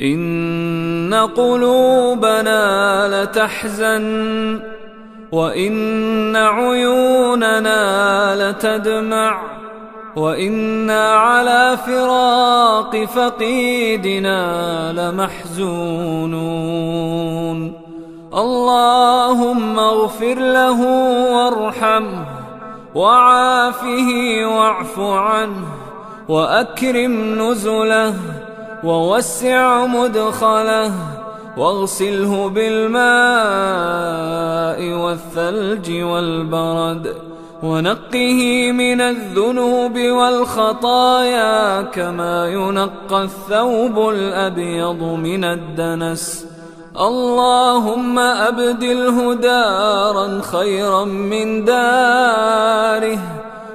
إن قلوبنا لتحزن وإن عيوننا لتدمع وإنا على فراق فقيدنا لمحزونون. اللهم اغفر له وارحمه وعافه واعف عنه وأكرم نزله ووسع مدخله واغسله بالماء والثلج والبرد ونقه من الذنوب والخطايا كما ينقى الثوب الأبيض من الدنس. اللهم أبدله دارا خيرا من داره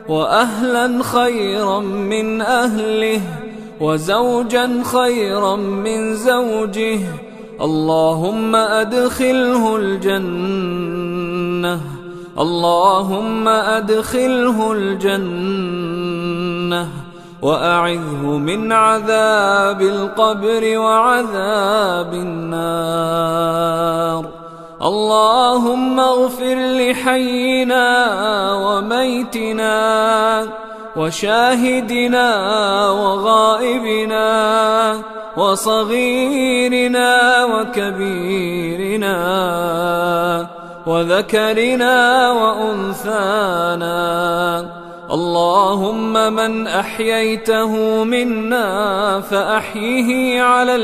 وأهلا خيرا من أهله وزوجا خيرا من زوجه. اللهم أدخله الجنة اللهم أدخله الجنة وأعذه من عذاب القبر وعذاب النار. اللهم اغفر لحينا وميتنا وشاهدنا وغائبنا وصغيرنا وكبيرنا وذكرنا وأنثانا. اللهم من أحييته منا فأحيه على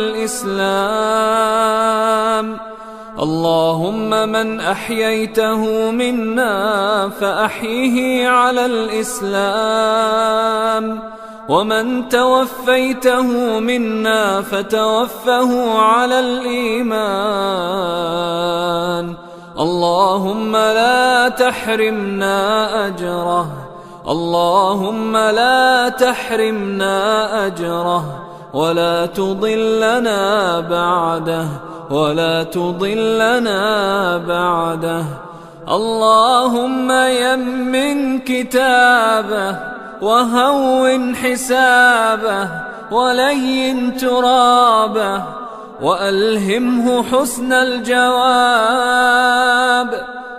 الإسلام اللهم من أحييته منا فأحيه على الإسلام ومن توفيته منا فتوفه على الإيمان. اللهم لا تحرمنا أجره اللهم لا تحرمنا أجره ولا تضلنا بعده ولا تضلنا بعده. اللهم يمن كتابه وهون حسابه ولين ترابه وألهمه حسن الجواب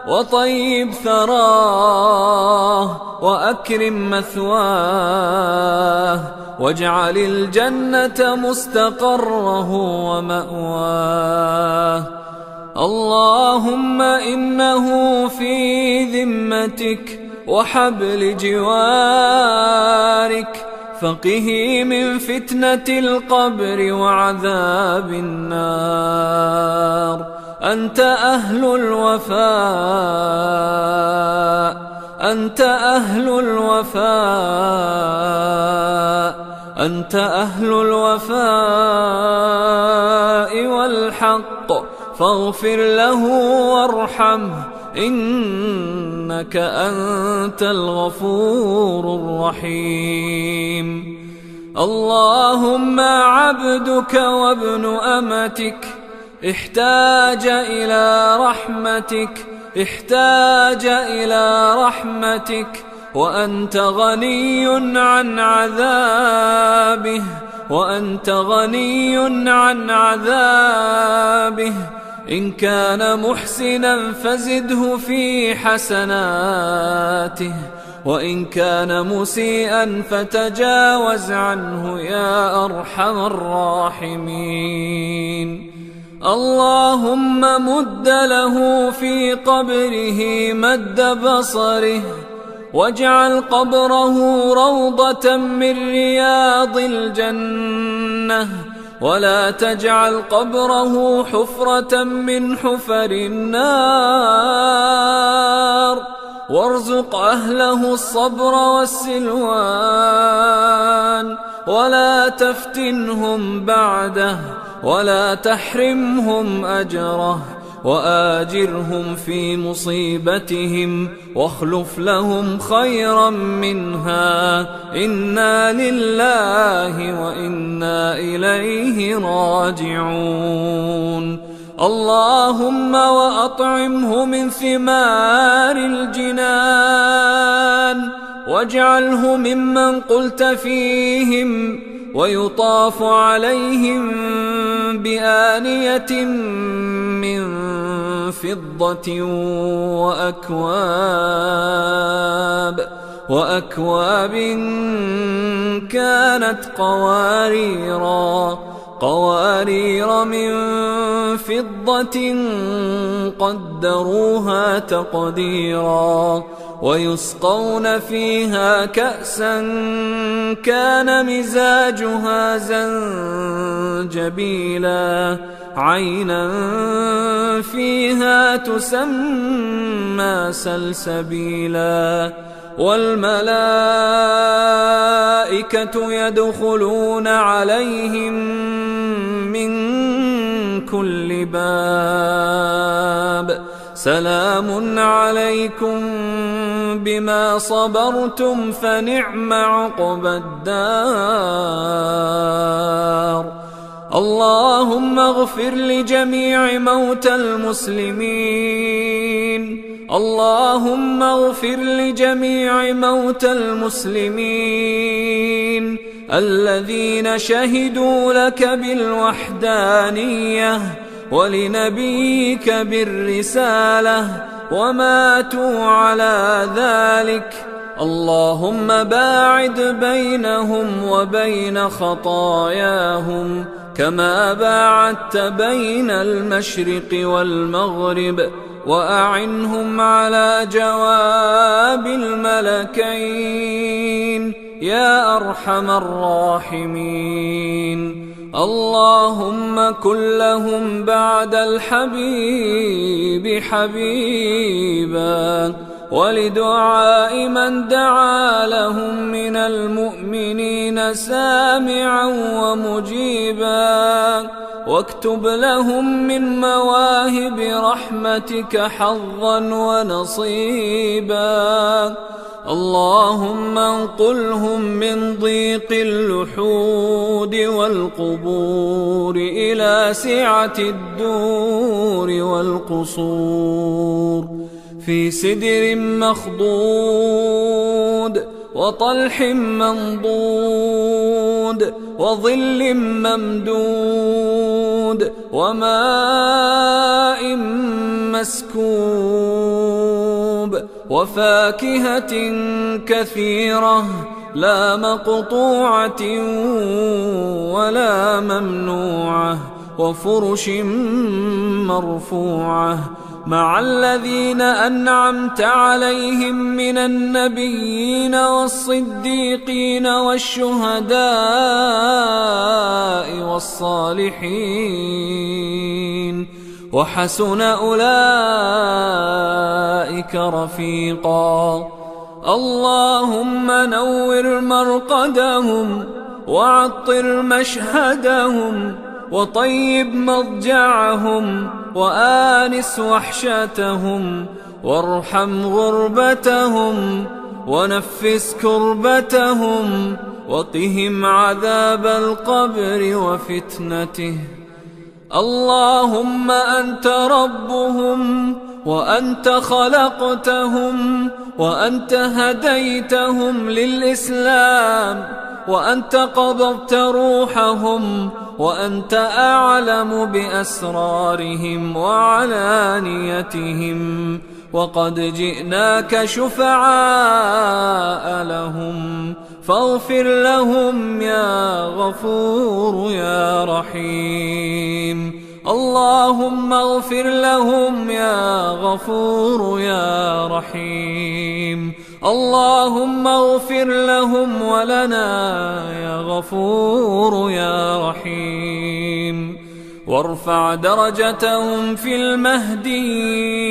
وطيب ثراه وأكرم مثواه واجعل الجنة مستقره ومأواه. اللهم إنه في ذمتك وحبل جوارك فقه من فتنة القبر وعذاب النار. أنت أهل الوفاء أنت أهل الوفاء أنت أهل الوفاء والحق فاغفر له وارحمه إنك أنت الغفور الرحيم. اللهم عبدك وابن أمتك احتاج إلى رحمتك وأنت غني عن عذابه إن كان محسنا فزده في حسناته وإن كان مسيئا فتجاوز عنه يا أرحم الراحمين. اللهم مد له في قبره مد بصره واجعل قبره روضة من رياض الجنة ولا تجعل قبره حفرة من حفر النار. وارزق أهله الصبر والسلوان ولا تفتنهم بعده ولا تحرمهم أجره وآجرهم في مصيبتهم واخلف لهم خيرا منها. إنا لله وإنا إليه راجعون. اللهم وأطعمه من ثمار الجنان واجعله ممن قلت فيهم ويطاف عليهم بآنية من فضة وأكواب كانت قوارير من فضة قدروها تقديرا ويسقون فيها كأسا كان مزاجها زنجبيلا عينا فيها تسمى سلسبيلا والملائكة يدخلون عليهم من كل باب سلام عليكم بما صبرتم فنعم عقبى الدار. اللهم اغفر لجميع موتى المسلمين، اللهم اغفر لجميع موتى المسلمين الذين شهدوا لك بالوحدانية ولنبيك بالرسالة وماتوا على ذلك. اللهم باعد بينهم وبين خطاياهم كما باعدت بين المشرق والمغرب، وأعنهم على جواب الملكين يا أرحم الراحمين. اللهم كن لهم بعد الحبيب حبيبا، ولدعاء من دعا لهم من المؤمنين سامعا ومجيبا، واكتب لهم من مواهب رحمتك حظا ونصيبا. اللهم انقلهم من ضيق اللحود والقبور إلى سعة الدور والقصور، في سدر مخضود وطلح منضود وظل ممدود وماء مسكوب وفاكهة كثيرة لا مقطوعة ولا ممنوعة وفرش مرفوعة مع الذين أنعمت عليهم من النبيين والصديقين والشهداء والصالحين، وحسن أولئك رفيقا. اللهم نور مرقدهم وعطر مشهدهم وطيب مضجعهم وآنس وحشتهم، وارحم غربتهم ونفس كربتهم، وقهم عذاب القبر وفتنته. اللهم أنت ربهم وأنت خلقتهم وأنت هديتهم للإسلام وأنت قبضت روحهم وأنت أعلم بأسرارهم وعلانيتهم، وقد جئناك شفعاء لهم فاغفر لهم يا غفور يا رحيم. اللهم اغفر لهم يا غفور يا رحيم. اللهم اغفر لهم ولنا يا غفور يا رحيم، وارفع درجتهم في المهديين،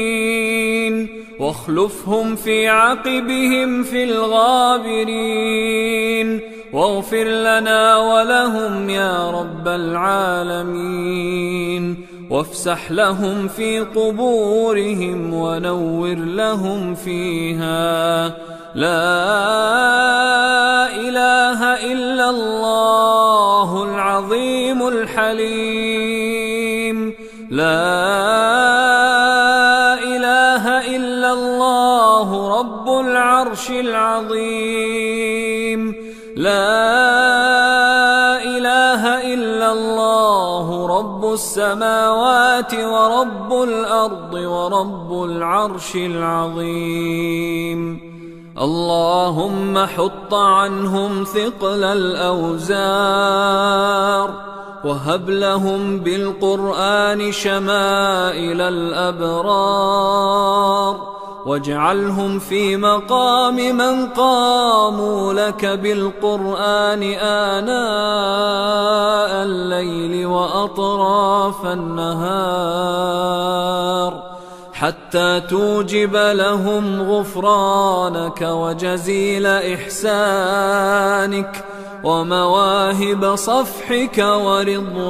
واخلفهم في عقبهم في الغابرين، واغفر لنا ولهم يا رب العالمين، وافسح لهم في قبورهم ونور لهم فيها. لا إله إلا الله العظيم الحليم، لا إله إلا الله رب العرش العظيم، لا إله إلا الله رب السماوات ورب الأرض ورب العرش العظيم. اللهم حط عنهم ثقل الأوزار، وهب لهم بالقرآن شمائل الأبرار، واجعلهم في مقام من قاموا لك بالقرآن آناء الليل وأطراف النهار، حتى توجب لهم غفرانك وجزيل إحسانك ومواهب صفحك ورضوانك،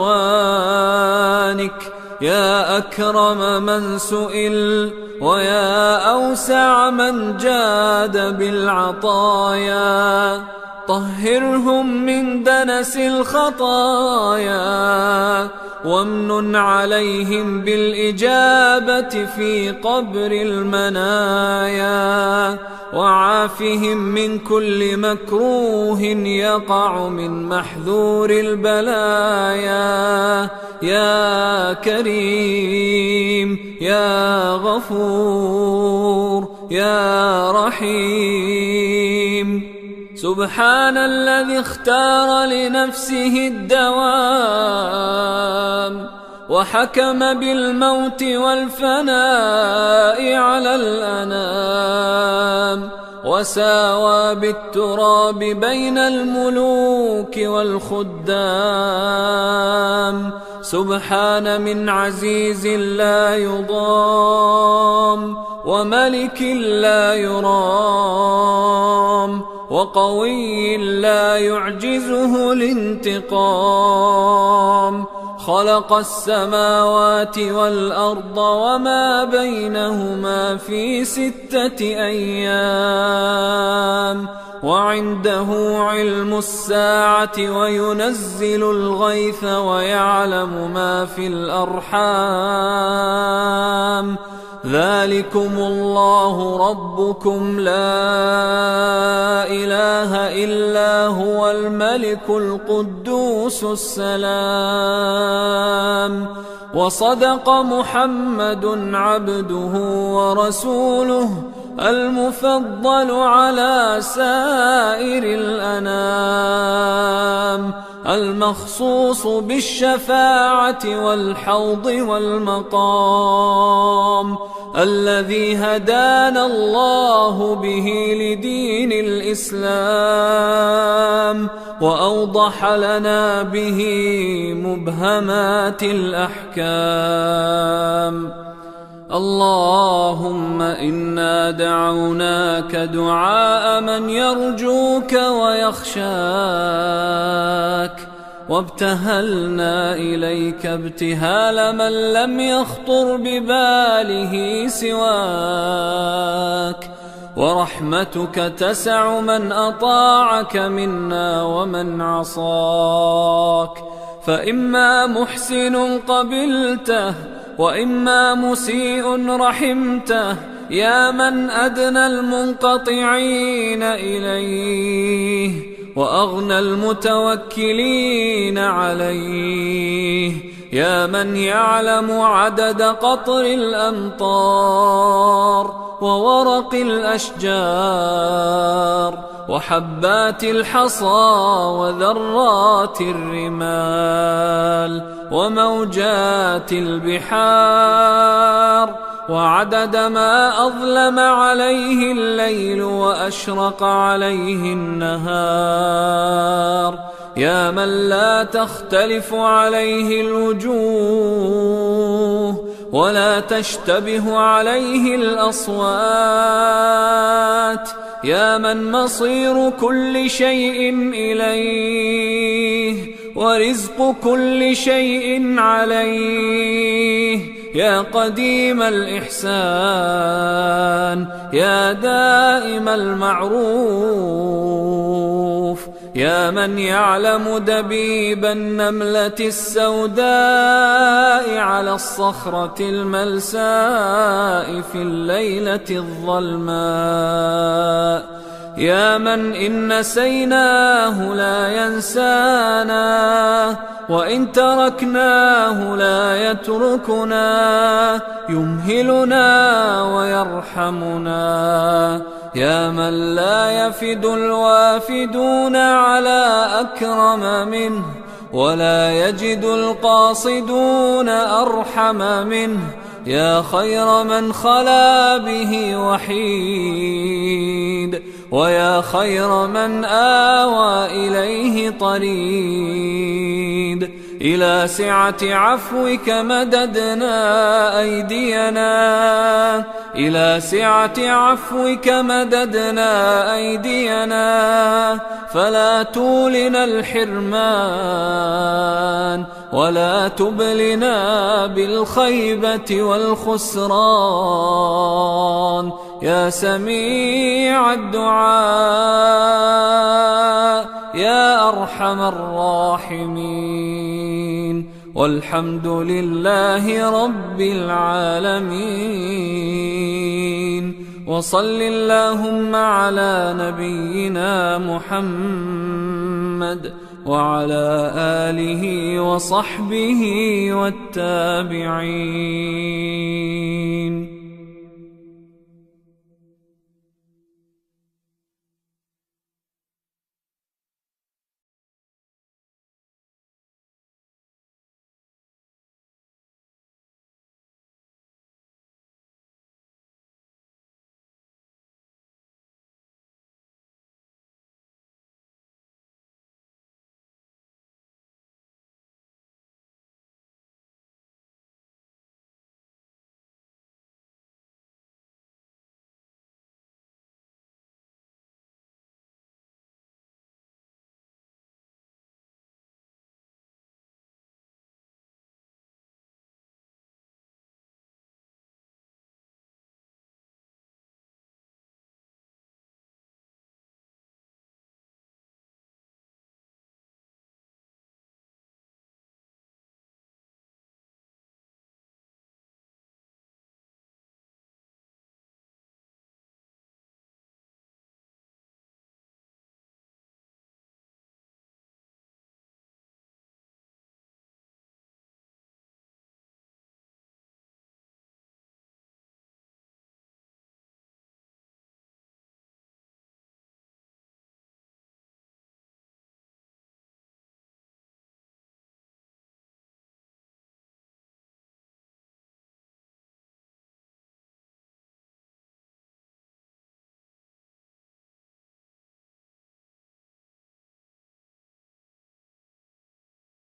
يا أكرم من سئل ويا أوسع من جاد بالعطايا. طهرهم من دنس الخطايا، وامنن عليهم بالإجابة في قبر المنايا، وعافهم من كل مكروه يقع من محذور البلايا، يا كريم يا غفور يا رحيم. سبحان الذي اختار لنفسه الدوام، وحكم بالموت والفناء على الأنام، وساوى بالتراب بين الملوك والخدام. سبحان من عزيز لا يضام، وملك لا يرام، وقوي لا يعجزه الانتقام. خلق السماوات والأرض وما بينهما في 6 أيام، وعنده علم الساعة وينزل الغيث ويعلم ما في الأرحام. ذلكم الله ربكم لا إله إلا هو الملك القدوس السلام. وصدق محمد عبده ورسوله المفضل على سائر الأنام، المخصوص بالشفاعة والحوض والمقام، الذي هدانا الله به لدين الإسلام، وأوضح لنا به مبهمات الأحكام. اللهم إنا دعوناك دعاء من يرجوك ويخشاك، وابتهلنا إليك ابتهال من لم يخطر بباله سواك، ورحمتك تسع من أطاعك منا ومن عصاك، فإما محسن قبلته وإما مسيء رحمته، يا من أدنى المنقطعين إليه وأغنى المتوكلين عليه، يا من يعلم عدد قطر الأمطار وورق الأشجار وحبات الحصى وذرات الرمال وموجات البحار، وعدد ما أظلم عليه الليل وأشرق عليه النهار، يا من لا تختلف عليه الوجوه ولا تشتبه عليه الأصوات، يا من مصير كل شيء إليه ورزق كل شيء عليه، يا قديم الإحسان يا دائم المعروف، يا من يعلم دبيب النملة السوداء على الصخرة الملساء في الليلة الظلماء، يا من إن نسيناه لا ينسانا، وإن تركناه لا يتركنا، يمهلنا ويرحمنا. يا من لا يفد الوافدون على أكرم منه، ولا يجد القاصدون أرحم منه. يا خير من خلا به وحيد، ويا خير من آوى إليه طريد. إلى سعة عفوك مددنا أيدينا، إلى سعة عفوك مددنا أيدينا، فلا تولنا الحرمان، ولا تبلنا بالخيبة والخسران. يا سميع الدعاء، يا أرحم الراحمين، والحمد لله رب العالمين. وصل اللهم على نبينا محمد وعلى آله وصحبه والتابعين.